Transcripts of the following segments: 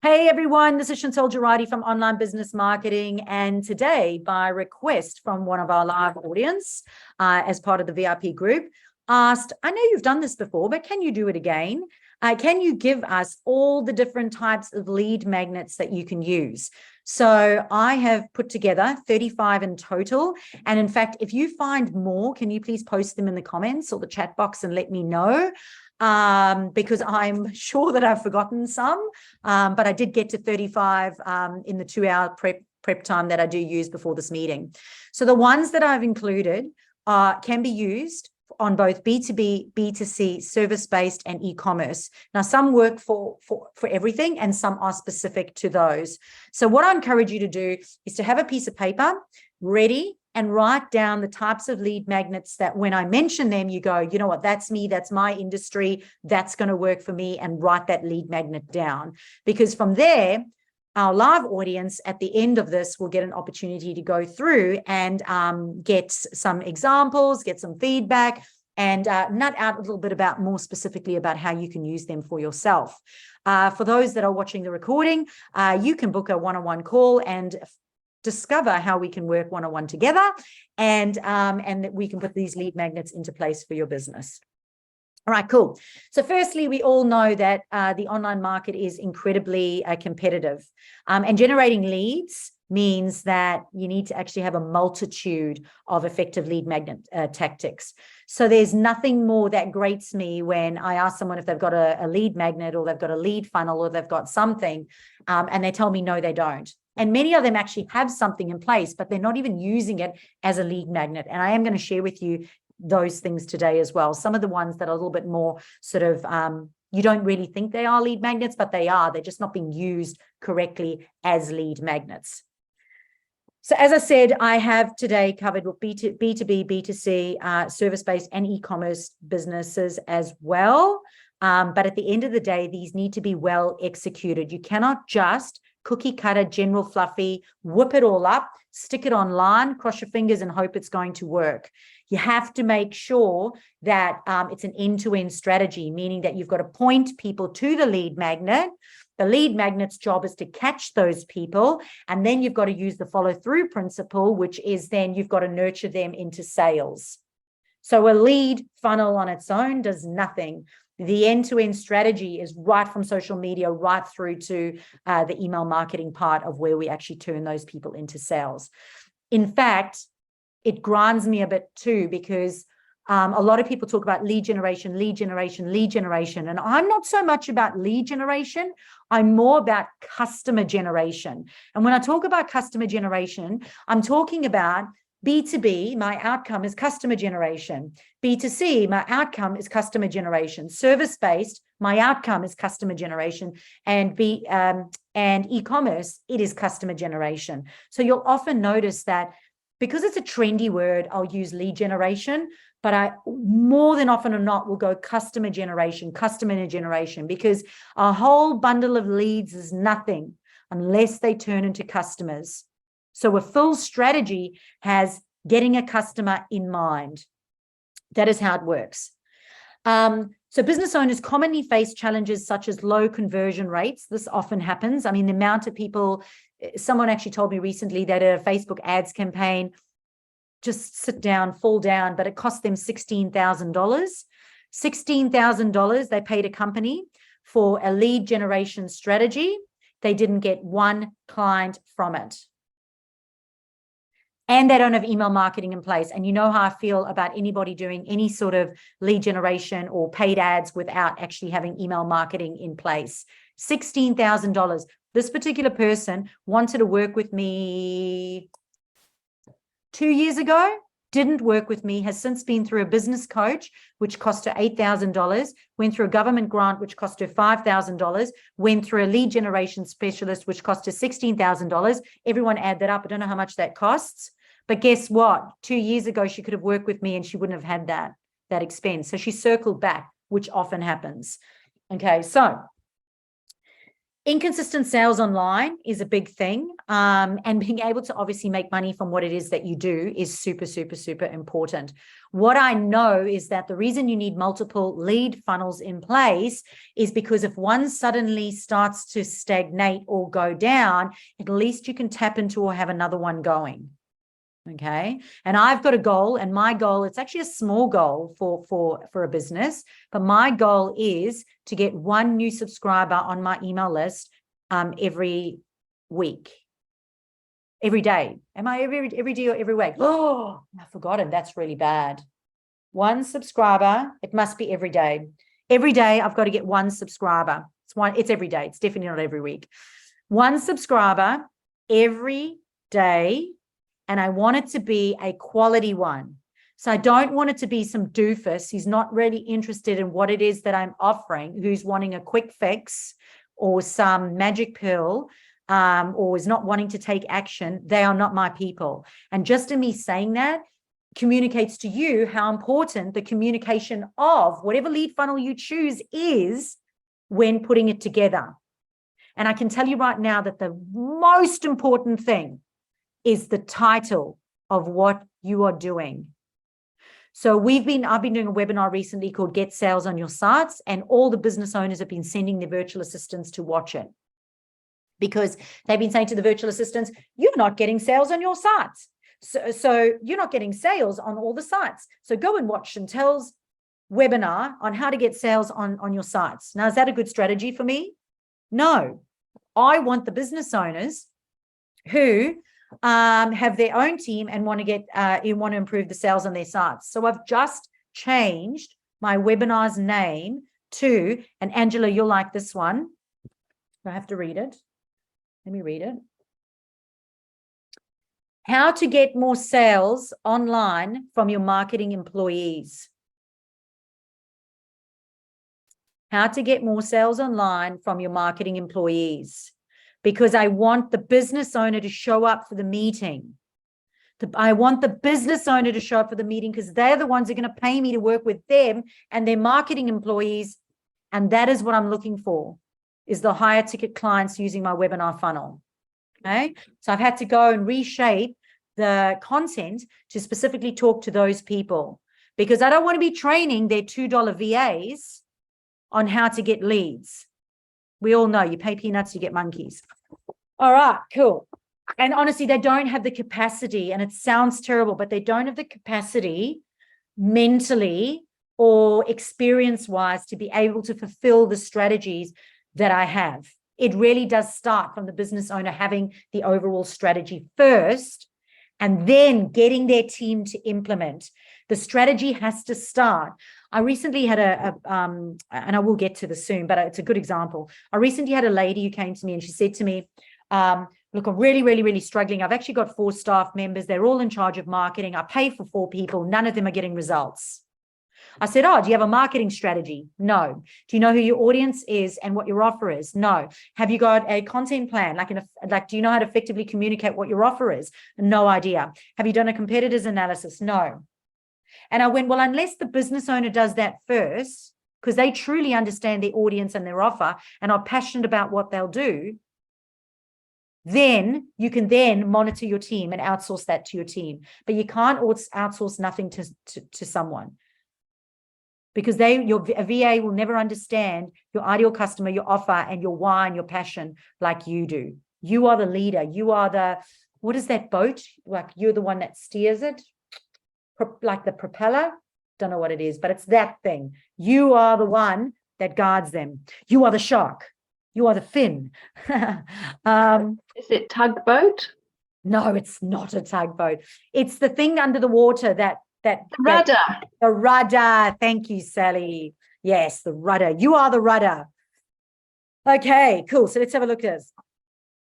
Hey everyone, this is Chantal Girardi from Online Business Marketing, and today, by request from one of our live audience, as part of the VIP group, asked, I know you've done this before, but can you do it again? Can you give us all the different types of lead magnets that you can use? So I have put together 35 in total. And in fact, if you find more, can you please post them in the comments or the chat box and let me know? Because I'm sure that I've forgotten some, but I did get to 35 in the 2-hour prep time that I do use before this meeting. So the ones that I've included can be used on both B2B, B2C, service-based, and e-commerce. Now, some work for everything, and some are specific to those. So what I encourage you to do is to have a piece of paper ready and write down the types of lead magnets that when I mention them, you go, you know what, that's me, that's my industry, that's going to work for me, and write that lead magnet down. Because from there, our live audience at the end of this will get an opportunity to go through and get some examples, get some feedback, and nut out a little bit about more specifically about how you can use them for yourself. For those that are watching the recording, you can book a one-on-one call and discover how we can work one-on-one together, and that we can put these lead magnets into place for your business. All right, cool. So firstly, we all know that the online market is incredibly competitive, and generating leads means that you need to actually have a multitude of effective lead magnet tactics. So there's nothing more that grates me when I ask someone if they've got a lead magnet, or they've got a lead funnel, or they've got something, and they tell me no, they don't. And many of them actually have something in place, but they're not even using it as a lead magnet. And I am going to share with you those things today as well. Some of the ones that are a little bit more sort of, you don't really think they are lead magnets, but they are. They're just not being used correctly as lead magnets. So as I said, I have today covered with B2B, B2C, service-based and e-commerce businesses as well. But at the end of the day, these need to be well executed. You cannot just cookie cutter, general fluffy, whip it all up, stick it online, cross your fingers and hope it's going to work. You have to make sure that it's an end-to-end strategy, meaning that you've got to point people to the lead magnet. The lead magnet's job is to catch those people, and then you've got to use the follow-through principle, which is then you've got to nurture them into sales. So a lead funnel on its own does nothing. The end-to-end strategy is right from social media right through to the email marketing part of where we actually turn those people into sales. In fact, it grinds me a bit too, because a lot of people talk about lead generation, lead generation, lead generation. And I'm not so much about lead generation. I'm more about customer generation. And when I talk about customer generation, I'm talking about B2B, my outcome is customer generation. B2C, my outcome is customer generation. Service-based, my outcome is customer generation. And e-commerce, it is customer generation. So you'll often notice that because it's a trendy word, I'll use lead generation, but I more than often or not will go customer generation, because a whole bundle of leads is nothing unless they turn into customers. So a full strategy has getting a customer in mind. That is how it works. So business owners commonly face challenges such as low conversion rates. This often happens. I mean, the amount of people, someone actually told me recently that a Facebook ads campaign, just fall down, but it cost them $16,000. $16,000 they paid a company for a lead generation strategy. They didn't get one client from it. And they don't have email marketing in place. And you know how I feel about anybody doing any sort of lead generation or paid ads without actually having email marketing in place. $16,000. This particular person wanted to work with me 2 years ago, didn't work with me, has since been through a business coach, which cost her $8,000, went through a government grant, which cost her $5,000, went through a lead generation specialist, which cost her $16,000. Everyone add that up. I don't know how much that costs. But guess what? 2 years ago, she could have worked with me and she wouldn't have had that expense. So she circled back, which often happens. Okay, so Inconsistent sales online is a big thing. And being able to obviously make money from what it is that you do is super, super, super important. What I know is that the reason you need multiple lead funnels in place is because if one suddenly starts to stagnate or go down, at least you can tap into or have another one going. Okay. And I've got a goal, and my goal, it's actually a small goal for a business, but my goal is to get one new subscriber on my email list every week, every day. Am I every day or every week? Oh, I've forgotten. That's really bad. One subscriber. It must be every day. Every day I've got to get one subscriber. It's every day. It's definitely not every week. One subscriber every day. And I want it to be a quality one. So I don't want it to be some doofus who's not really interested in what it is that I'm offering, who's wanting a quick fix or some magic pill, or is not wanting to take action. They are not my people. And just in me saying that communicates to you how important the communication of whatever lead funnel you choose is when putting it together. And I can tell you right now that the most important thing is the title of what you are doing. So I've been doing a webinar recently called Get Sales on Your Sites, and all the business owners have been sending their virtual assistants to watch it because they've been saying to the virtual assistants, you're not getting sales on your sites. So you're not getting sales on all the sites. So go and watch Chantel's webinar on how to get sales on your sites. Now, is that a good strategy for me? No. I want the business owners who have their own team and want to improve the sales on their sites. So I've just changed my webinar's name to, and Angela, you'll like this one. I have to read it. Let me read it. How to get more sales online from your marketing employees. How to get more sales online from your marketing employees. Because I want the business owner to show up for the meeting. I want the business owner to show up for the meeting because they're the ones who are going to pay me to work with them and their marketing employees. And that is what I'm looking for, is the higher ticket clients using my webinar funnel. Okay. So I've had to go and reshape the content to specifically talk to those people because I don't want to be training their $2 VAs on how to get leads. We all know you pay peanuts, you get monkeys. All right, cool. And honestly, they don't have the capacity, and it sounds terrible, but they don't have the capacity mentally or experience-wise to be able to fulfill the strategies that I have. It really does start from the business owner having the overall strategy first and then getting their team to implement. The strategy has to start. I recently had and I will get to this soon, but it's a good example. I recently had a lady who came to me and she said to me, look, I'm really, really, really struggling. I've actually got 4 staff members. They're all in charge of marketing. I pay for 4 people. None of them are getting results. I said, oh, do you have a marketing strategy? No. Do you know who your audience is and what your offer is? No. Have you got a content plan? Do you know how to effectively communicate what your offer is? No idea. Have you done a competitors analysis? No. And I went, well, unless the business owner does that first, because they truly understand their audience and their offer and are passionate about what they'll do, then you can then monitor your team and outsource that to your team. But you can't outsource nothing to someone, because a VA will never understand your ideal customer, your offer, and your why and your passion like you do. You are the leader. You are what is that boat? Like, you're the one that steers it, like the propeller. Don't know what it is, but it's that thing. You are the one that guards them. You are the shark. You are the fin. Is it tugboat? No, it's not a tugboat. It's the thing under the water that Rudder. The rudder. Thank you, Sally. Yes, the rudder. You are the rudder. Okay, cool. So let's have a look at this.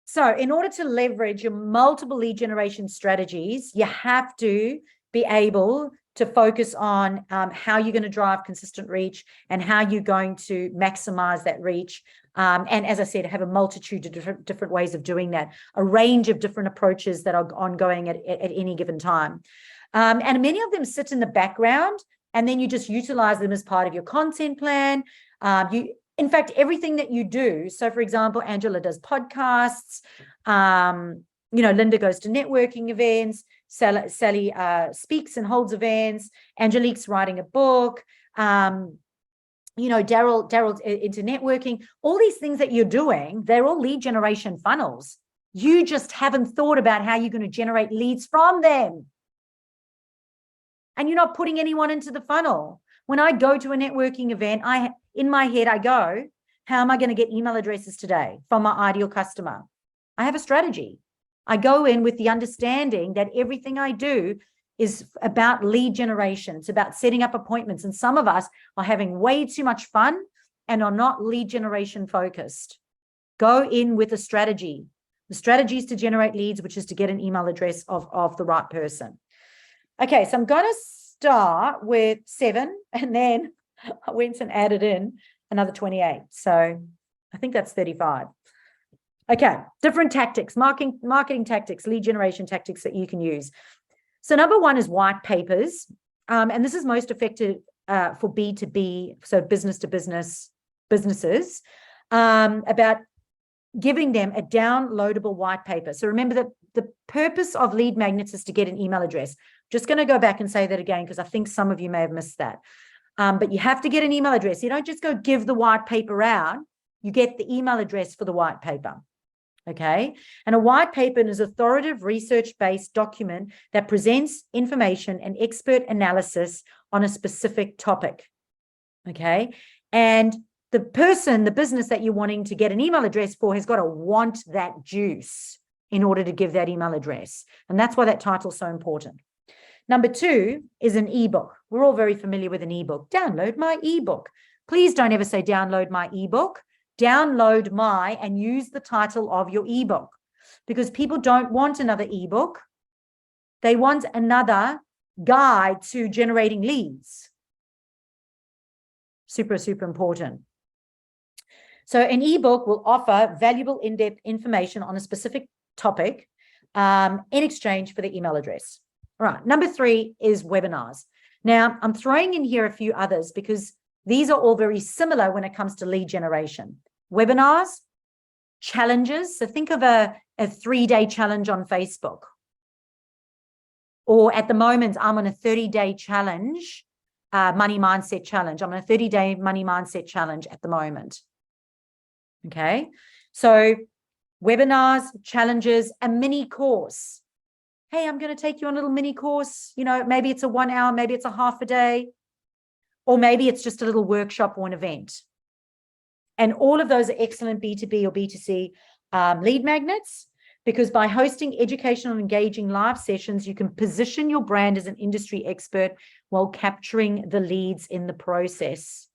So in order to leverage your multiple lead generation strategies, you have to be able to focus on how you're going to drive consistent reach and how you're going to maximize that reach. And as I said, have a multitude of different ways of doing that, a range of different approaches that are ongoing at any given time. And many of them sit in the background, and then you just utilize them as part of your content plan. In fact, everything that you do. So for example, Angela does podcasts, Linda goes to networking events, Sally speaks and holds events, Angelique's writing a book, Daryl's into networking. All these things that you're doing, they're all lead generation funnels. You just haven't thought about how you're going to generate leads from them. And you're not putting anyone into the funnel. When I go to a networking event, in my head, I go, how am I going to get email addresses today from my ideal customer? I have a strategy. I go in with the understanding that everything I do is about lead generation. It's about setting up appointments. And some of us are having way too much fun and are not lead generation focused. Go in with a strategy. The strategy is to generate leads, which is to get an email address of the right person. Okay, so I'm going to start with 7, and then I went and added in another 28. So I think that's 35. Okay, different tactics, marketing tactics, lead generation tactics that you can use. So number 1 is white papers. And this is most effective for B2B, so business to business businesses, about giving them a downloadable white paper. So remember that the purpose of lead magnets is to get an email address. Just going to go back and say that again, because I think some of you may have missed that. But you have to get an email address. You don't just go give the white paper out. You get the email address for the white paper. Okay. And a white paper is an authoritative research-based document that presents information and expert analysis on a specific topic. Okay. And the business that you're wanting to get an email address for has got to want that juice in order to give that email address. And that's why that title is so important. Number 2 is an ebook. We're all very familiar with an ebook. Download my ebook. Please don't ever say download my ebook. Download my and use the title of your ebook, because people don't want another ebook. They want another guide to generating leads. Super, super important. So an ebook will offer valuable in-depth information on a specific topic in exchange for the email address. All right. Number 3 is webinars. Now, I'm throwing in here a few others because these are all very similar when it comes to lead generation. Webinars, challenges. So think of a 3-day challenge on Facebook. Or at the moment, I'm on a 30-day challenge, money mindset challenge. I'm on a 30-day money mindset challenge at the moment. Okay. So webinars, challenges, a mini course. Hey, I'm going to take you on a little mini course. Maybe it's a 1 hour, maybe it's a half a day, or maybe it's just a little workshop or an event. And all of those are excellent B2B or B2C lead magnets, because by hosting educational and engaging live sessions, you can position your brand as an industry expert while capturing the leads in the process.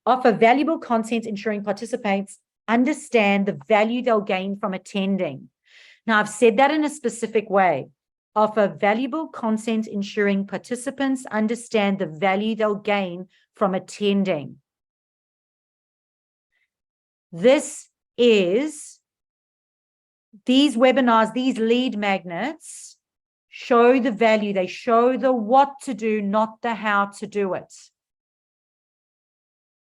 Offer valuable content, ensuring participants understand the value they'll gain from attending. Now, I've said that in a specific way. Offer valuable content, ensuring participants understand the value they'll gain from attending. These webinars, these lead magnets show the value. They show the what to do, not the how to do it.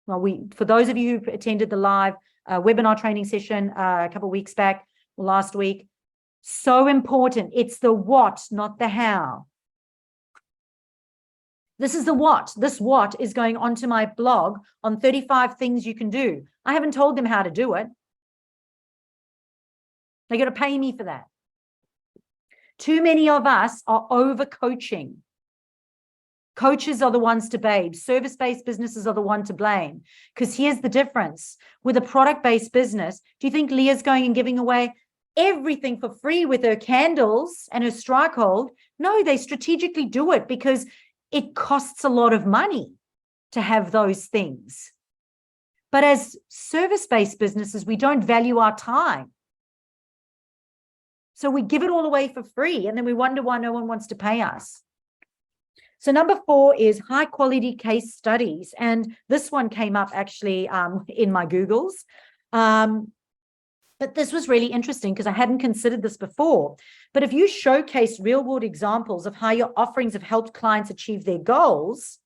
Well, for those of you who attended the live webinar training session a couple of weeks back, or last week, so important. It's the what, not the how. This is the what. This what is going onto my blog on 35 things you can do. I haven't told them how to do it. They're going to pay me for that. Too many of us are over coaching. Coaches are the ones to blame. Service-based businesses are the one to blame. Because here's the difference. With a product-based business, do you think Leah's going and giving away everything for free with her candles and her strike hold? No, they strategically do it because it costs a lot of money to have those things. But as service-based businesses, we don't value our time. So we give it all away for free, and then we wonder why no one wants to pay us. So number 4 is high quality case studies. And this one came up actually in my Googles. But this was really interesting because I hadn't considered this before. But if you showcase real world examples of how your offerings have helped clients achieve their goals,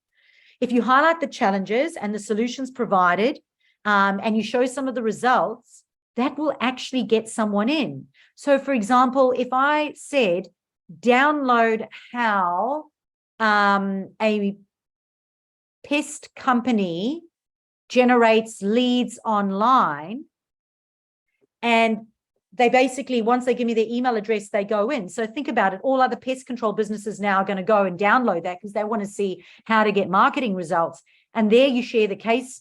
if you highlight the challenges and the solutions provided, and you show some of the results, that will actually get someone in. So for example, if I said, download how a pest company generates leads online, and they basically, once they give me their email address, they go in. So think about it. All other pest control businesses now are going to go and download that because they want to see how to get marketing results. And there you share the case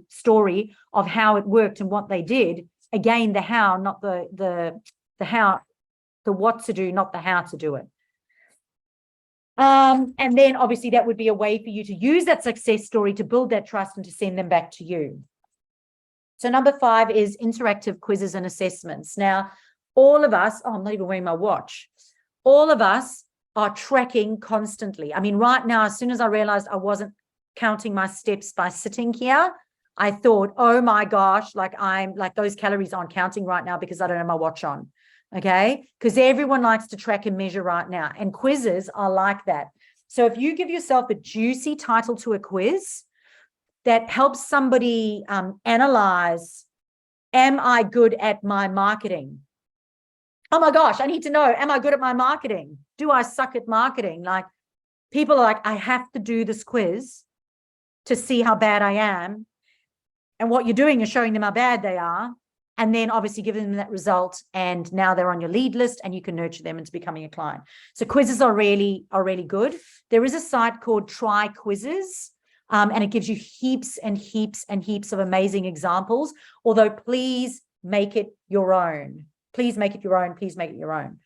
story of how it worked and what they did. Again, the how, not the how, the what to do, not the how to do it. And then obviously that would be a way for you to use that success story to build that trust and to send them back to you. So number 5 is interactive quizzes and assessments. Now, all of us, I'm not even wearing my watch. All of us are tracking constantly. I mean, right now, as soon as I realized I wasn't counting my steps by sitting here, I thought, oh my gosh, like I'm like those calories aren't counting right now because I don't have my watch on. Okay. Because everyone likes to track and measure right now. And quizzes are like that. So if you give yourself a juicy title to a quiz that helps somebody analyze, am I good at my marketing? Oh my gosh, I need to know, am I good at my marketing? Do I suck at marketing? Like, people are like, I have to do this quiz to see how bad I am. And what you're doing is showing them how bad they are. And then obviously giving them that result. And now they're on your lead list and you can nurture them into becoming a client. So quizzes are really good. There is a site called Try Quizzes. And it gives you heaps and heaps and heaps of amazing examples. Although please make it your own. Please make it your own. Please make it your own.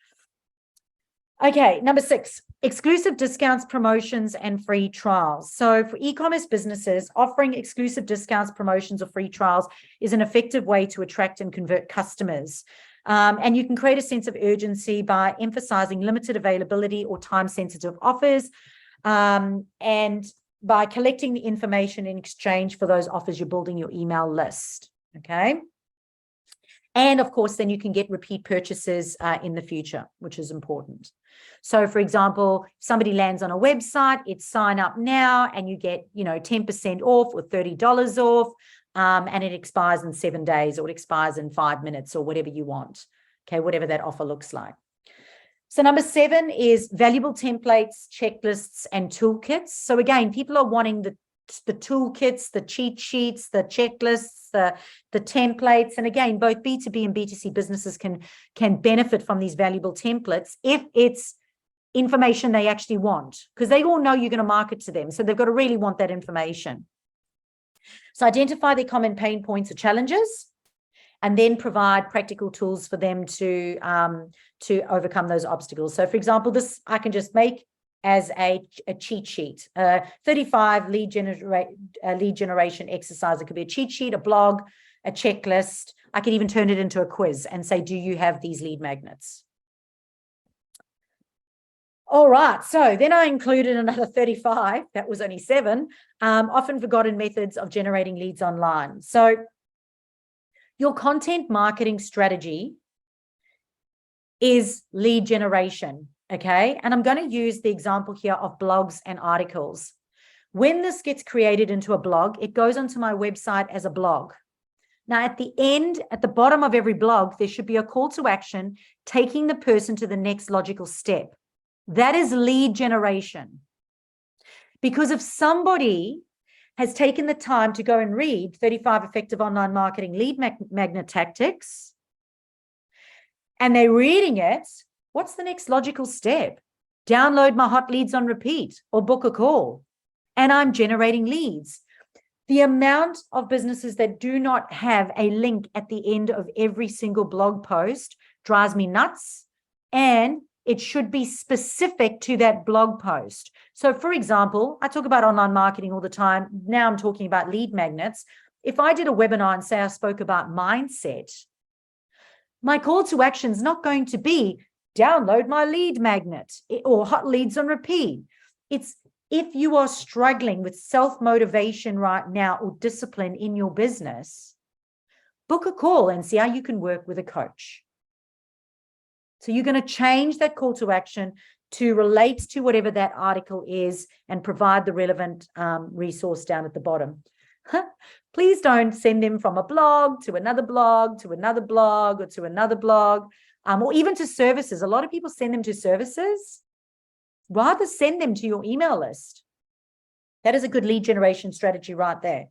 Okay, number 6, exclusive discounts, promotions, and free trials. So for e-commerce businesses, offering exclusive discounts, promotions, or free trials is an effective way to attract and convert customers. And you can create a sense of urgency by emphasizing limited availability or time-sensitive offers, and by collecting the information in exchange for those offers, you're building your email list, okay? And of course, then you can get repeat purchases in the future, which is important. So for example, if somebody lands on a website, it's sign up now and you get, 10% off or $30 off, and it expires in 7 days or it expires in 5 minutes or whatever you want, okay, whatever that offer looks like. So number 7 is valuable templates, checklists, and toolkits. So again, people are wanting the toolkits, the cheat sheets, the checklists, the templates. And again, both B2B and B2C businesses can benefit from these valuable templates if it's information they actually want, because they all know you're going to market to them. So they've got to really want that information. So identify their common pain points or challenges, and then provide practical tools for them to overcome those obstacles. So for example, this I can just make as a cheat sheet, 35 lead generation exercise. It could be a cheat sheet, a blog, a checklist. I could even turn it into a quiz and say, do you have these lead magnets? All right, so then I included another 35, that was only 7, often forgotten methods of generating leads online. So your content marketing strategy is lead generation, okay? And I'm going to use the example here of blogs and articles. When this gets created into a blog, it goes onto my website as a blog. Now, at the end, at the bottom of every blog, there should be a call to action taking the person to the next logical step. That is lead generation. Because if somebody has taken the time to go and read 35 effective online marketing lead magnet tactics, and they're reading it, what's the next logical step? Download my hot leads on repeat or book a call. And I'm generating leads. The amount of businesses that do not have a link at the end of every single blog post drives me nuts. And it should be specific to that blog post. So for example, I talk about online marketing all the time. Now I'm talking about lead magnets. If I did a webinar and say I spoke about mindset, my call to action is not going to be download my lead magnet or hot leads on repeat. It's if you are struggling with self-motivation right now or discipline in your business, book a call and see how you can work with a coach. So you're going to change that call to action to relate to whatever that article is and provide the relevant resource down at the bottom. Please don't send them from a blog to another blog to another blog or to another blog, or even to services. A lot of people send them to services. Rather send them to your email list. That is a good lead generation strategy right there.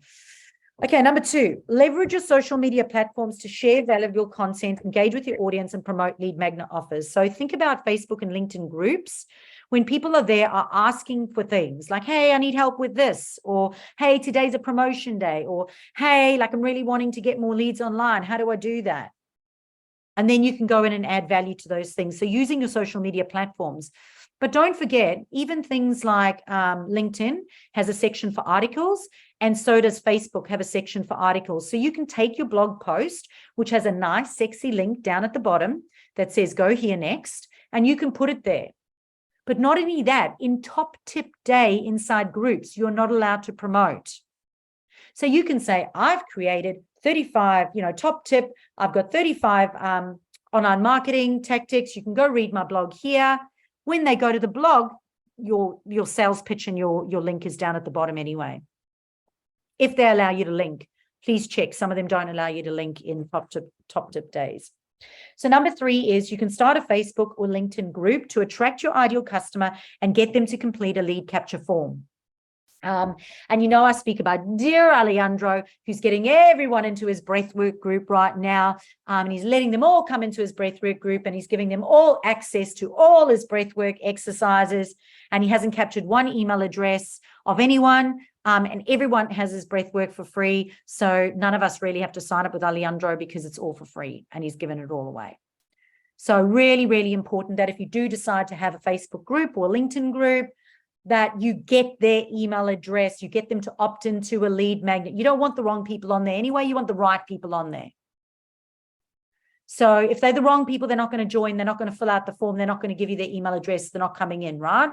Okay, number 2, leverage your social media platforms to share valuable content, engage with your audience, and promote lead magnet offers. So think about Facebook and LinkedIn groups. When people are there are asking for things like, hey, I need help with this, or hey, today's a promotion day, or hey, like I'm really wanting to get more leads online. How do I do that? And then you can go in and add value to those things. So using your social media platforms. But don't forget, even things like LinkedIn has a section for articles, and so does Facebook have a section for articles. So you can take your blog post, which has a nice, sexy link down at the bottom that says, go here next, and you can put it there. But not only that, in top tip day inside groups, you're not allowed to promote. So you can say, I've created 35, top tip. I've got 35 online marketing tactics. You can go read my blog here. When they go to the blog, your sales pitch and your link is down at the bottom anyway. If they allow you to link, please check. Some of them don't allow you to link in top tip days. So number 3 is you can start a Facebook or LinkedIn group to attract your ideal customer and get them to complete a lead capture form. And I speak about dear Alejandro, who's getting everyone into his breathwork group right now. And he's letting them all come into his breathwork group, and he's giving them all access to all his breathwork exercises. And he hasn't captured one email address of anyone. And everyone has his breathwork for free. So none of us really have to sign up with Alejandro because it's all for free and he's given it all away. So really, really important that if you do decide to have a Facebook group or a LinkedIn group, that you get their email address, you get them to opt into a lead magnet. You don't want the wrong people on there anyway, you want the right people on there. So if they're the wrong people, they're not going to join, they're not going to fill out the form, they're not going to give you their email address, they're not coming in, right?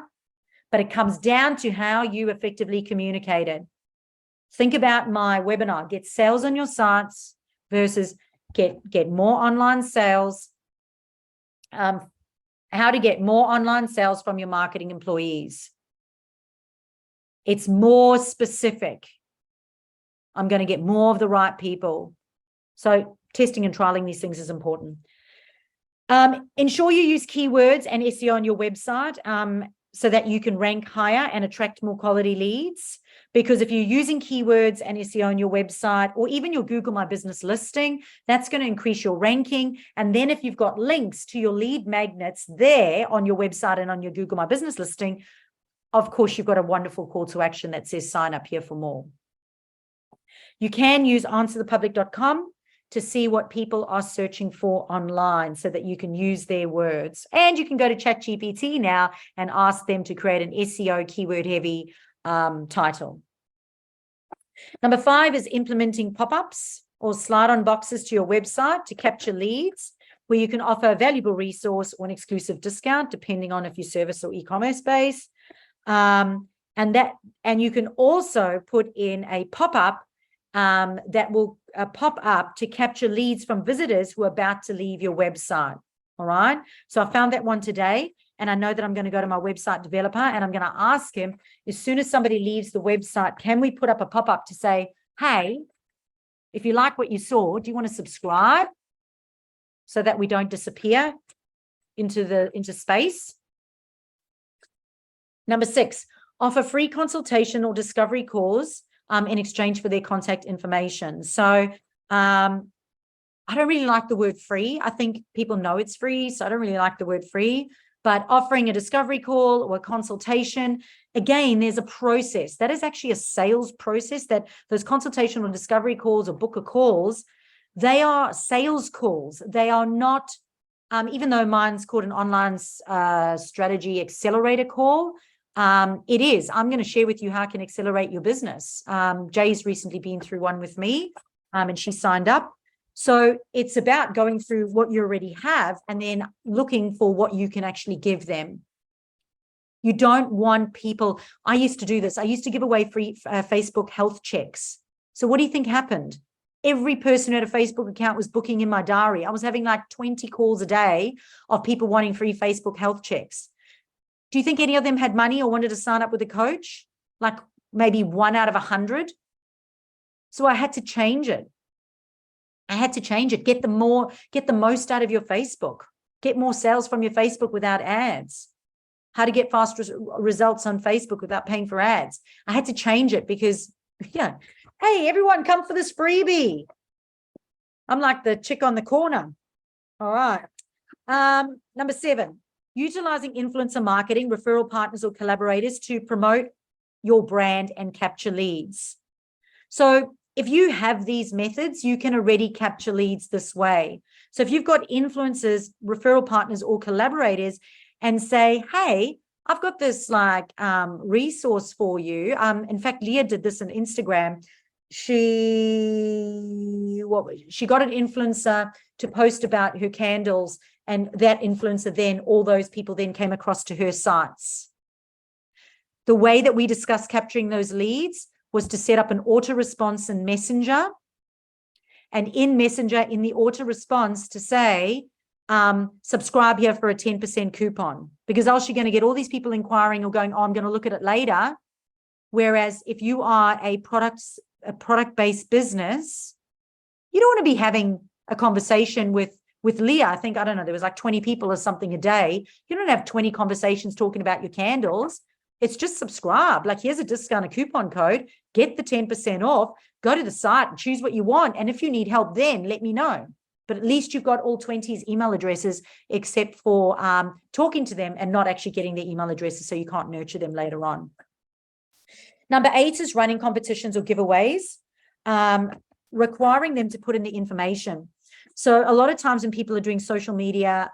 But it comes down to how you effectively communicated. Think about my webinar, get sales on your sites versus get more online sales. How to get more online sales from your marketing employees. It's more specific. I'm going to get more of the right people. So testing and trialing these things is important. Ensure you use keywords and SEO on your website so that you can rank higher and attract more quality leads. Because if you're using keywords and SEO on your website or even your Google My Business listing, that's going to increase your ranking. And then if you've got links to your lead magnets there on your website and on your Google My Business listing, of course, you've got a wonderful call to action that says sign up here for more. You can use answerthepublic.com to see what people are searching for online so that you can use their words. And you can go to ChatGPT now and ask them to create an SEO keyword heavy title. Number 5 is implementing pop-ups or slide-on boxes to your website to capture leads, where you can offer a valuable resource or an exclusive discount, depending on if you service or e-commerce based. And you can also put in a pop-up that will pop up to capture leads from visitors who are about to leave your website. All right. So I found that one today, and I know that I'm going to go to my website developer and I'm going to ask him, as soon as somebody leaves the website, can we put up a pop-up to say, hey, if you like what you saw, do you want to subscribe so that we don't disappear into space? Number 6, offer free consultation or discovery calls in exchange for their contact information. So I don't really like the word free. I think people know it's free, so I don't really like the word free. But offering a discovery call or a consultation, again, there's a process. That is actually a sales process, that those consultation or discovery calls or booker calls, they are sales calls. They are not, even though mine's called an online strategy accelerator call, it is. I'm going to share with you how I can accelerate your business. Jay's recently been through one with me, and she signed up. So it's about going through what you already have and then looking for what you can actually give them. You don't want people. I used to do this. I used to give away free Facebook health checks. So what do you think happened? Every person who had a Facebook account was booking in my diary. I was having like 20 calls a day of people wanting free Facebook health checks. Do you think any of them had money or wanted to sign up with a coach? Like maybe 1 out of 100? So I had to change it. Get the most out of your Facebook. Get more sales from your Facebook without ads. How to get fast results on Facebook without paying for ads. I had to change it because, yeah, hey, everyone, come for this freebie. I'm like the chick on the corner. All right. Number 7, utilizing influencer marketing, referral partners or collaborators to promote your brand and capture leads. So if you have these methods, you can already capture leads this way. So if you've got influencers, referral partners or collaborators and say, hey, I've got this resource for you. In fact, Leah did this on Instagram. She got an influencer to post about her candles, and that influencer then, all those people then came across to her sites. The way that we discussed capturing those leads was to set up an auto response in Messenger, and in Messenger, in the auto response, to say, subscribe here for a 10% coupon, because else you're going to get all these people inquiring or going, oh, I'm going to look at it later. Whereas if you are a product-based business, you don't want to be having a conversation with Leah. I think, I don't know, there was like 20 people or something a day. You don't have 20 conversations talking about your candles. It's just subscribe. Like, here's a discount, a coupon code, get the 10% off, go to the site and choose what you want. And if you need help, then let me know. But at least you've got all 20's email addresses, except for talking to them and not actually getting their email addresses, so you can't nurture them later on. Number 8 is running competitions or giveaways, requiring them to put in the information. So a lot of times when people are doing social media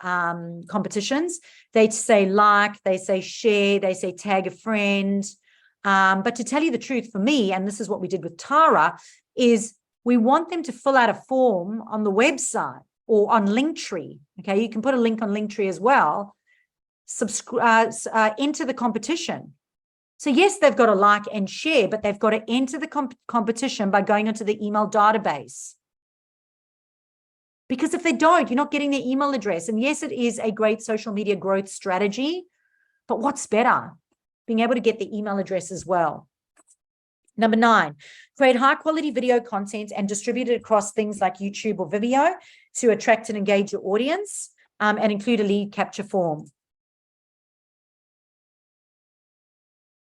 competitions, they say like, they say share, they say tag a friend. But to tell you the truth, for me, and this is what we did with Tara, is we want them to fill out a form on the website or on Linktree. Okay, you can put a link on Linktree as well. Enter the competition. So yes, they've got to like and share, but they've got to enter the competition by going into the email database. Because if they don't, you're not getting their email address. And yes, it is a great social media growth strategy, but what's better? Being able to get the email address as well. Number 9, create high quality video content and distribute it across things like YouTube or Vimeo to attract and engage your audience, and include a lead capture form.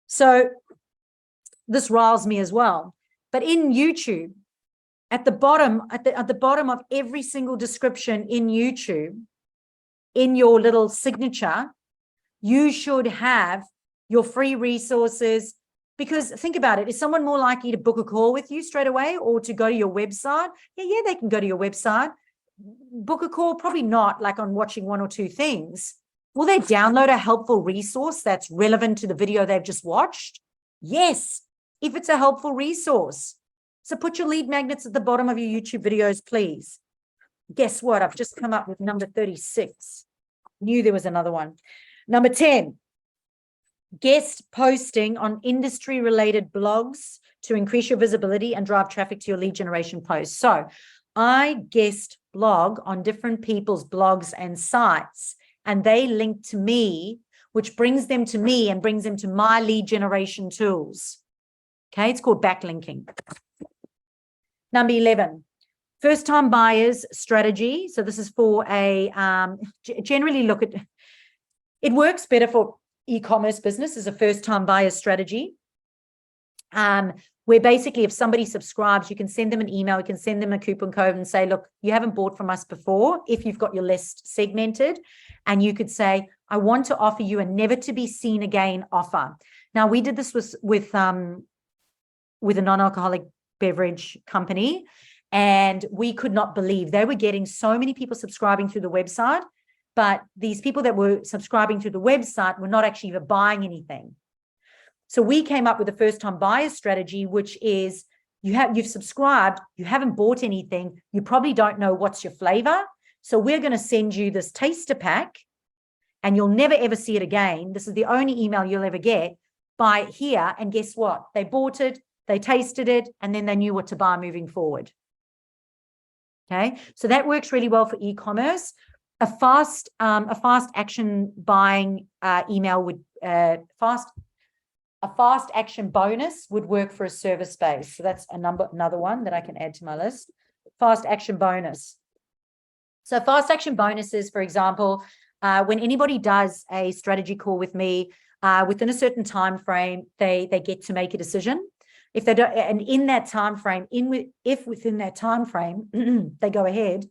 So this riles me as well. But in YouTube, at the bottom of every single description in YouTube, in your little signature, you should have your free resources. Because think about it, is someone more likely to book a call with you straight away or to go to your website? Yeah, they can go to your website. Book a call, probably not, like on watching 1 or 2 things. Will they download a helpful resource that's relevant to the video they've just watched? Yes, if it's a helpful resource. So put your lead magnets at the bottom of your YouTube videos, please. Guess what? I've just come up with number 36. Knew there was another one. Number 10, guest posting on industry-related blogs to increase your visibility and drive traffic to your lead generation posts. So I guest blog on different people's blogs and sites, and they link to me, which brings them to me and brings them to my lead generation tools. Okay, it's called backlinking. Number 11, first-time buyers strategy. So this is for a, generally look at, it works better for e-commerce business as a first-time buyers strategy, where basically if somebody subscribes, you can send them an email, you can send them a coupon code and say, look, you haven't bought from us before, if you've got your list segmented, and you could say, I want to offer you a never to be seen again offer. Now, we did this with a non-alcoholic beverage company, and we could not believe they were getting so many people subscribing through the website, but these people that were subscribing through the website were not actually even buying anything. So we came up with a first-time buyer strategy, which is you've subscribed, you haven't bought anything, you probably don't know what's your flavor. So we're going to send you this taster pack, and you'll never ever see it again. This is the only email you'll ever get. Buy here, and guess what? They bought it, they tasted it, and then they knew what to buy moving forward. Okay, so that works really well for e-commerce. A fast action buying email would A fast action bonus would work for a service space. So that's another one that I can add to my list. Fast action bonus. So fast action bonuses, for example, when anybody does a strategy call with me, within a certain time frame, they get to make a decision. If they don't, and in that time frame, if within that time frame they go ahead,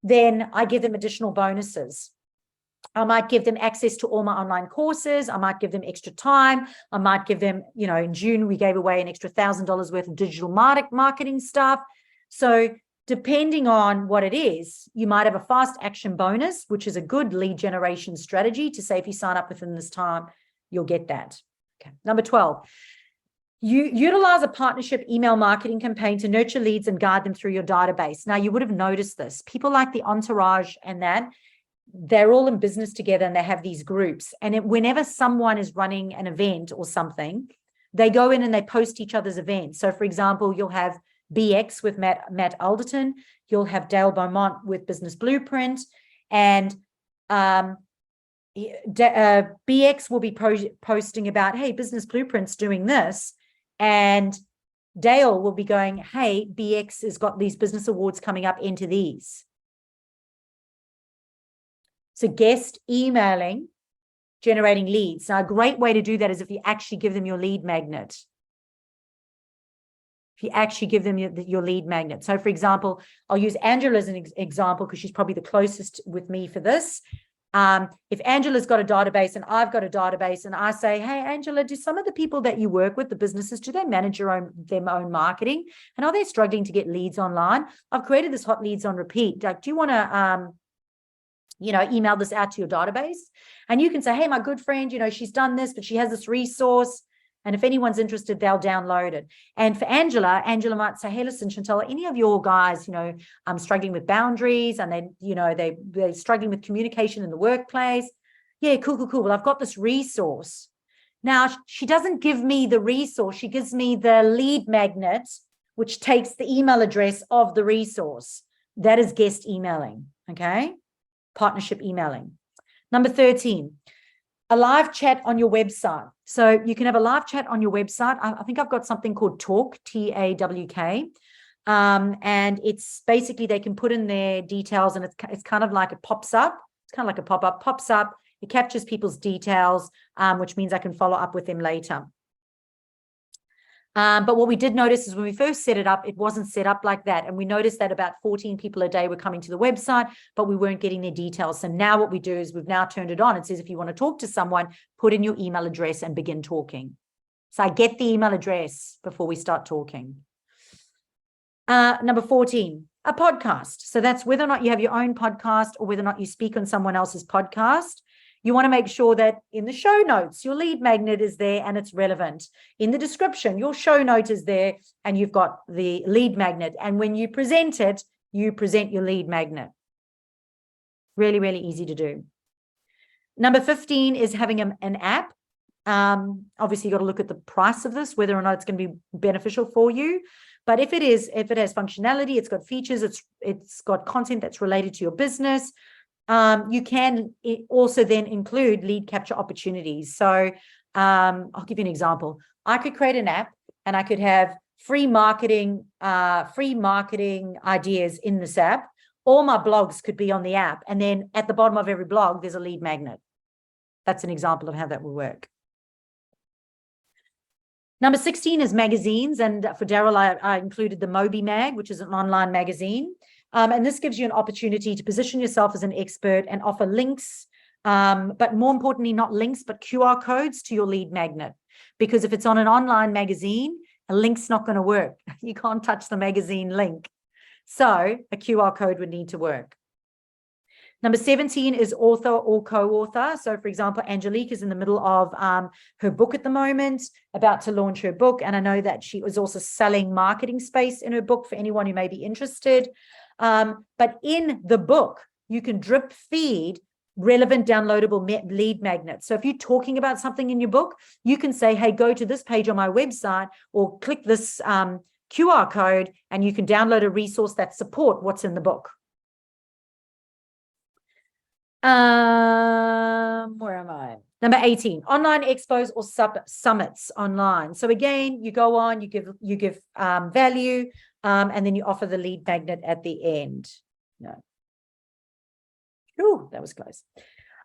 then I give them additional bonuses. I might give them access to all my online courses. I might give them extra time. I might give them, in June, we gave away an extra $1,000 worth of digital marketing stuff. So depending on what it is, you might have a fast action bonus, which is a good lead generation strategy to say, if you sign up within this time, you'll get that. Okay. Number 12, you utilize a partnership email marketing campaign to nurture leads and guide them through your database. Now, you would have noticed this. People like the Entourage and that, they're all in business together and they have these groups. And whenever someone is running an event or something, they go in and they post each other's events. So, for example, you'll have BX with Matt Alderton. You'll have Dale Beaumont with Business Blueprint. And BX will be posting about, hey, Business Blueprint's doing this. And Dale will be going, hey, BX has got these business awards coming up, enter these. So guest emailing, generating leads. Now, a great way to do that is if you actually give them your lead magnet. If you actually give them your lead magnet. So, for example, I'll use Angela as an example because she's probably the closest with me for this. If Angela's got a database and I've got a database and I say, hey, Angela, do some of the people that you work with, the businesses, do they manage their own marketing? And are they struggling to get leads online? I've created this hot leads on repeat. Like, do you want to, email this out to your database? And you can say, hey, my good friend, she's done this, but she has this resource. And if anyone's interested, they'll download it. And for Angela might say, hey, listen, Chantal, any of your guys, I'm struggling with boundaries and they're struggling with communication in the workplace. Yeah, cool. Well, I've got this resource. Now, she doesn't give me the resource. She gives me the lead magnet, which takes the email address of the resource. That is guest emailing, okay? Partnership emailing. Number 13, a live chat on your website. So you can have a live chat on your website. I think I've got something called Talk, TAWK. And it's basically they can put in their details and it's kind of like it pops up. It's kind of like a pop-up, pops up. It captures people's details, which means I can follow up with them later. But what we did notice is when we first set it up, it wasn't set up like that. And we noticed that about 14 people a day were coming to the website, but we weren't getting their details. So now what we do is we've now turned it on. It says, if you want to talk to someone, put in your email address and begin talking. So I get the email address before we start talking. Number 14, a podcast. So that's whether or not you have your own podcast or whether or not you speak on someone else's podcast. You want to make sure that in the show notes, your lead magnet is there and it's relevant. In the description, your show note is there and you've got the lead magnet. And when you present it, you present your lead magnet. Really, really easy to do. Number 15 is having an app. Obviously, you've got to look at the price of this, whether or not it's going to be beneficial for you. But if it has functionality, it's got features, it's got content that's related to your business. You can also then include lead capture opportunities. So I'll give you an example. I could create an app and I could have free marketing ideas in this app. All my blogs could be on the app. And then at the bottom of every blog, there's a lead magnet. That's an example of how that will work. Number 16 is magazines. And for Daryl, I included the Moby Mag, which is an online magazine. And this gives you an opportunity to position yourself as an expert and offer links, but more importantly, not links, but QR codes to your lead magnet. Because if it's on an online magazine, a link's not going to work. You can't touch the magazine link. So a QR code would need to work. Number 17 is author or co-author. So, for example, Angelique is in the middle of her book at the moment, about to launch her book. And I know that she was also selling marketing space in her book for anyone who may be interested. But in the book, you can drip feed relevant downloadable lead magnets. So if you're talking about something in your book, you can say, hey, go to this page on my website or click this QR code and you can download a resource that supports what's in the book. Where am I? Number 18, online expos or summits online. So again, you go on, you give value, and then you offer the lead magnet at the end. No. Ooh, that was close.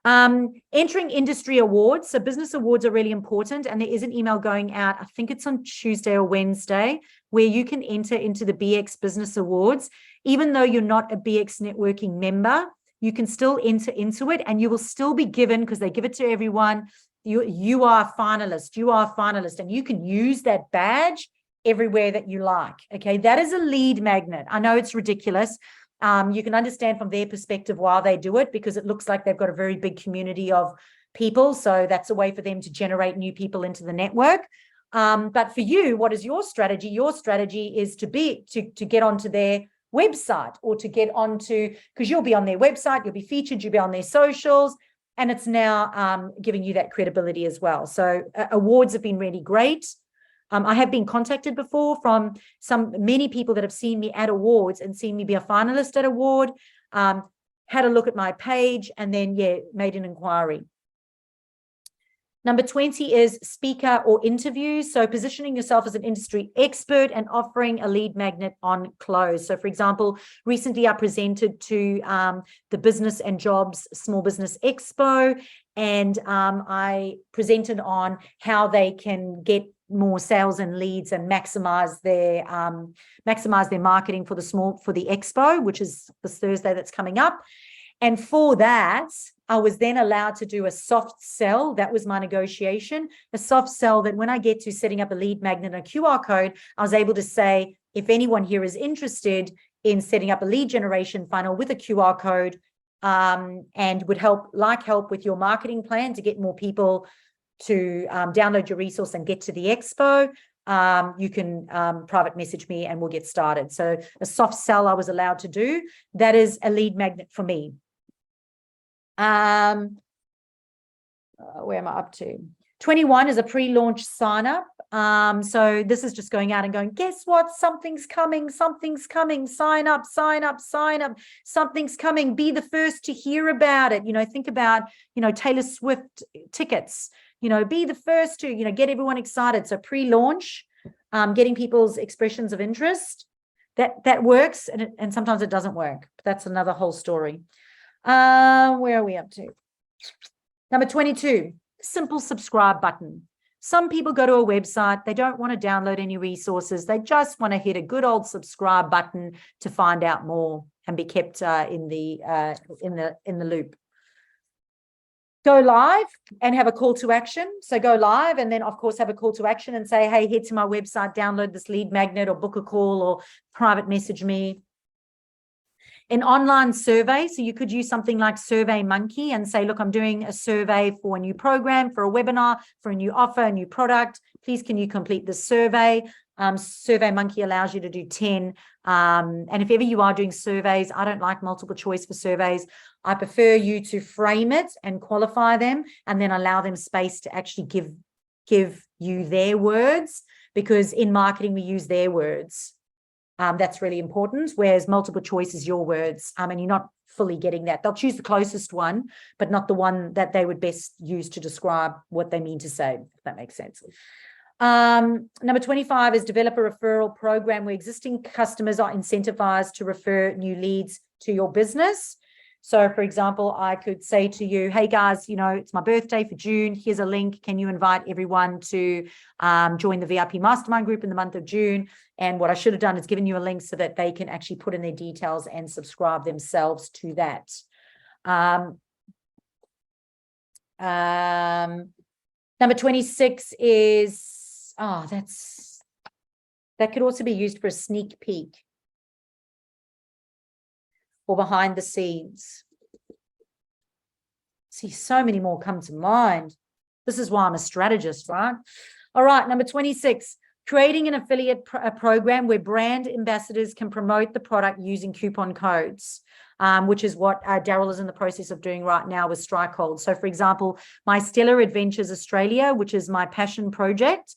Entering industry awards. So business awards are really important. And there is an email going out, I think it's on Tuesday or Wednesday, where you can enter into the BX Business Awards. Even though you're not a BX Networking member, you can still enter into it, and you will still be given, because they give it to everyone, you are a finalist, and you can use that badge everywhere that you like. Okay, that is a lead magnet. I know it's ridiculous. You can understand from their perspective why they do it, because it looks like they've got a very big community of people. So that's a way for them to generate new people into the network. But for you, what is your strategy? Your strategy is to get onto their website, or to get onto, because you'll be on their website, you'll be featured, you'll be on their socials, and it's now giving you that credibility as well. So awards have been really great. I have been contacted before from many people that have seen me at awards and seen me be a finalist at award, had a look at my page, and then, made an inquiry. Number 20 is speaker or interviews. So positioning yourself as an industry expert and offering a lead magnet on close. So for example, recently I presented to the Business and Jobs Small Business Expo, and I presented on how they can get more sales and leads and maximize their marketing for the expo, which is this Thursday that's coming up. And for that, I was then allowed to do a soft sell. That was my negotiation, a soft sell that when I get to setting up a lead magnet and a QR code, I was able to say, if anyone here is interested in setting up a lead generation funnel with a QR code, and would help with your marketing plan to get more people to download your resource and get to the expo, you can private message me and we'll get started. So a soft sell I was allowed to do. That is a lead magnet for me. Where am I up to? 21 is a pre-launch sign up. So this is just going out and going, guess what? Something's coming, sign up, something's coming, be the first to hear about it. Think about, Taylor Swift tickets, be the first to, get everyone excited. So pre-launch, getting people's expressions of interest, that works, and sometimes it doesn't work. But that's another whole story. Where are we up to? Number 22, simple subscribe button. Some people go to a website, they don't want to download any resources. They just want to hit a good old subscribe button to find out more and be kept in the loop. Go live and have a call to action. So go live and then, of course, have a call to action and say, hey, head to my website, download this lead magnet, or book a call, or private message me. An online survey, so you could use something like SurveyMonkey and say, look, I'm doing a survey for a new program, for a webinar, for a new offer, a new product. Please, can you complete this survey? SurveyMonkey allows you to do 10. And if ever you are doing surveys, I don't like multiple choice for surveys. I prefer you to frame it and qualify them, and then allow them space to actually give you their words, because in marketing, we use their words. That's really important, whereas multiple choice is your words, and you're not fully getting that. They'll choose the closest one, but not the one that they would best use to describe what they mean to say, if that makes sense. Number 25 is develop a referral program where existing customers are incentivized to refer new leads to your business. So, for example, I could say to you, hey, guys, it's my birthday for June. Here's a link. Can you invite everyone to join the VIP Mastermind group in the month of June? And what I should have done is given you a link so that they can actually put in their details and subscribe themselves to that. Number 26 is, that could also be used for a sneak peek, or behind the scenes. See, so many more come to mind. This is why I'm a strategist, right? All right, number 26, creating an affiliate program where brand ambassadors can promote the product using coupon codes, which is what Daryl is in the process of doing right now with Strikehold. So, for example, my Stellar Adventures Australia, which is my passion project,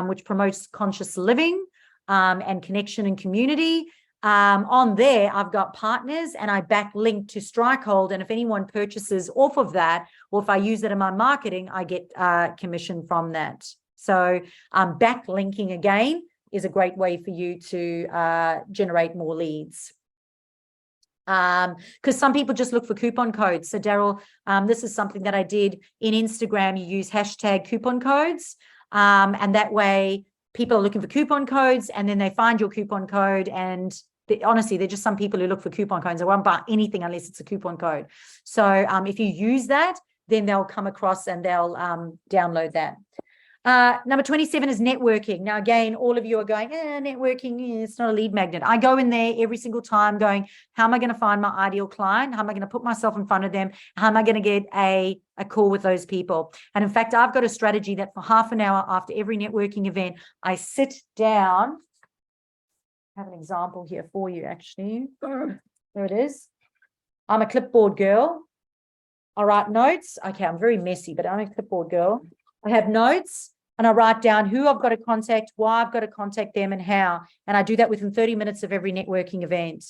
which promotes conscious living and connection and community, On there, I've got partners and I backlink to Strikehold. And if anyone purchases off of that, or if I use it in my marketing, I get commission from that. So backlinking again is a great way for you to generate more leads. Because some people just look for coupon codes. So Daryl, this is something that I did in Instagram. You use hashtag coupon codes, and that way people are looking for coupon codes, and then they find your coupon code. And honestly, they're just some people who look for coupon codes. They won't buy anything unless it's a coupon code. So if you use that, then they'll come across and they'll download that. Number 27 is networking. Now, again, all of you are going, networking, it's not a lead magnet. I go in there every single time going, how am I going to find my ideal client? How am I going to put myself in front of them? How am I going to get a call with those people? And in fact, I've got a strategy that for half an hour after every networking event, I sit down. I have an example here for you, actually. There it is. I'm a clipboard girl. I write notes. Okay, I'm very messy, but I'm a clipboard girl. I have notes. And I write down who I've got to contact, why I've got to contact them, and how. And I do that within 30 minutes of every networking event.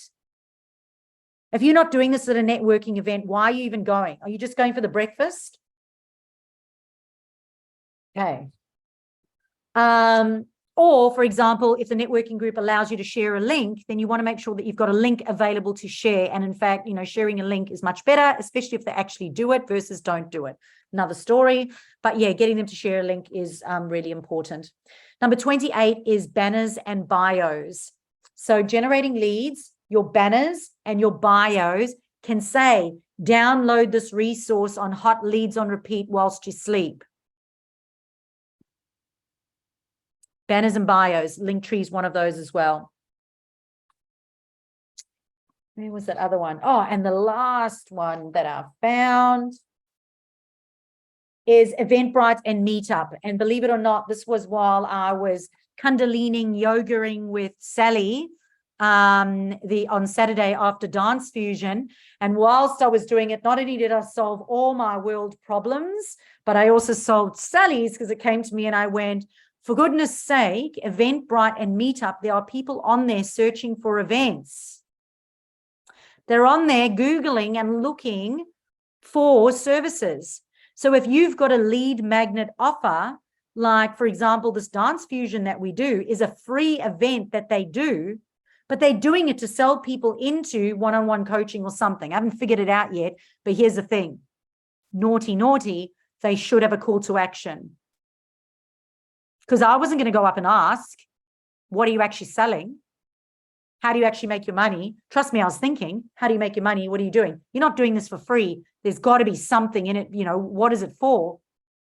If you're not doing this at a networking event, why are you even going? Are you just going for the breakfast? Okay. Or, for example, if the networking group allows you to share a link, then you want to make sure that you've got a link available to share. And in fact, sharing a link is much better, especially if they actually do it versus don't do it. Another story. But yeah, getting them to share a link is really important. Number 28 is banners and bios. So generating leads, your banners and your bios can say, download this resource on hot leads on repeat whilst you sleep. Banners and bios, Linktree is one of those as well. Where was that other one? Oh, and the last one that I found is Eventbrite and Meetup. And believe it or not, this was while I was Kundalini yogaing with Sally on Saturday after Dance Fusion. And whilst I was doing it, not only did I solve all my world problems, but I also solved Sally's, because it came to me and I went, for goodness sake, Eventbrite and Meetup, there are people on there searching for events. They're on there Googling and looking for services. So if you've got a lead magnet offer, like, for example, this Dance Fusion that we do is a free event that they do, but they're doing it to sell people into one-on-one coaching or something. I haven't figured it out yet, but here's the thing. Naughty, naughty, they should have a call to action. Because I wasn't going to go up and ask, what are you actually selling? How do you actually make your money? Trust me, I was thinking, how do you make your money? What are you doing? You're not doing this for free. There's got to be something in it. What is it for?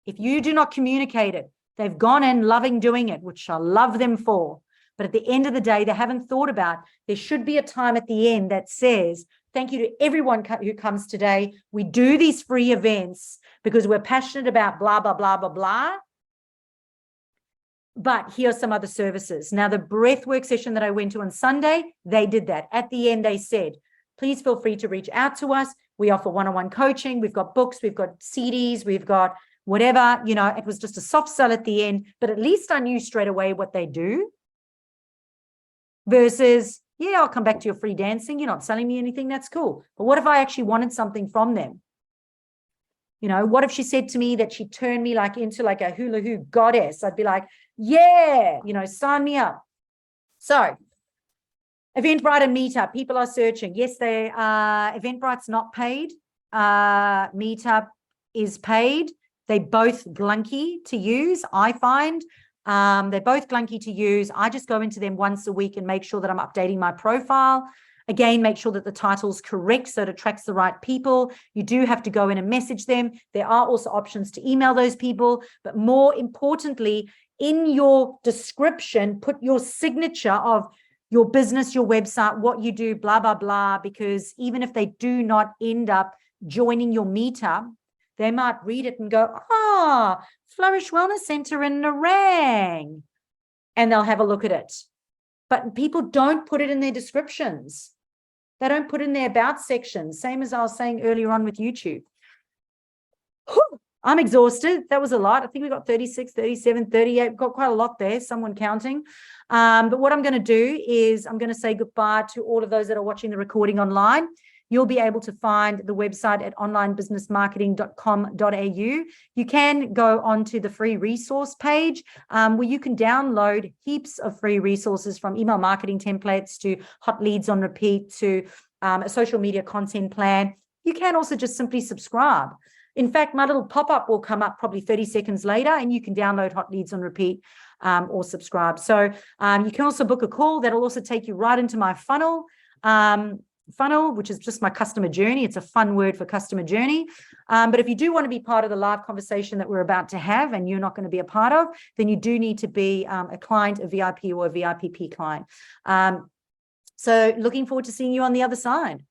If you do not communicate it, they've gone in loving doing it, which I love them for. But at the end of the day, they haven't thought about, there should be a time at the end that says, thank you to everyone who comes today. We do these free events because we're passionate about blah, blah, blah, blah, blah. But here are some other services. Now, the breathwork session that I went to on Sunday, they did that. At the end, they said, please feel free to reach out to us. We offer one-on-one coaching. We've got books. We've got CDs. We've got whatever. It was just a soft sell at the end. But at least I knew straight away what they do. Versus, yeah, I'll come back to your free dancing. You're not selling me anything. That's cool. But what if I actually wanted something from them? What if she said to me that she turned me into a hula hoop goddess? I'd be like, yeah, sign me up. So Eventbrite and Meetup, people are searching. Yes, they are. Eventbrite's not paid. Meetup is paid. They both glunky to use, I find. They're both glunky to use. I just go into them once a week and make sure that I'm updating my profile. Again, make sure that the title's correct so it attracts the right people. You do have to go in and message them. There are also options to email those people. But more importantly, in your description, put your signature of your business, your website, what you do, blah, blah, blah. Because even if they do not end up joining your meetup, they might read it and go, Flourish Wellness Center in Nerang. And they'll have a look at it. But people don't put it in their descriptions. They don't put in their about section, same as I was saying earlier on with YouTube. I'm exhausted. That was a lot. I think we got 36, 37, 38, got quite a lot there, someone counting. But what I'm going to do is I'm going to say goodbye to all of those that are watching the recording online. You'll be able to find the website at onlinebusinessmarketing.com.au. You can go onto the free resource page where you can download heaps of free resources, from email marketing templates to hot leads on repeat to a social media content plan. You can also just simply subscribe. In fact, my little pop-up will come up probably 30 seconds later, and you can download hot leads on repeat or subscribe. So you can also book a call. That'll also take you right into my funnel, which is just my customer journey. It's a fun word for customer journey. But if you do want to be part of the live conversation that we're about to have, and you're not going to be a part of, then you do need to be a client, a VIP or a VIPP client. So looking forward to seeing you on the other side.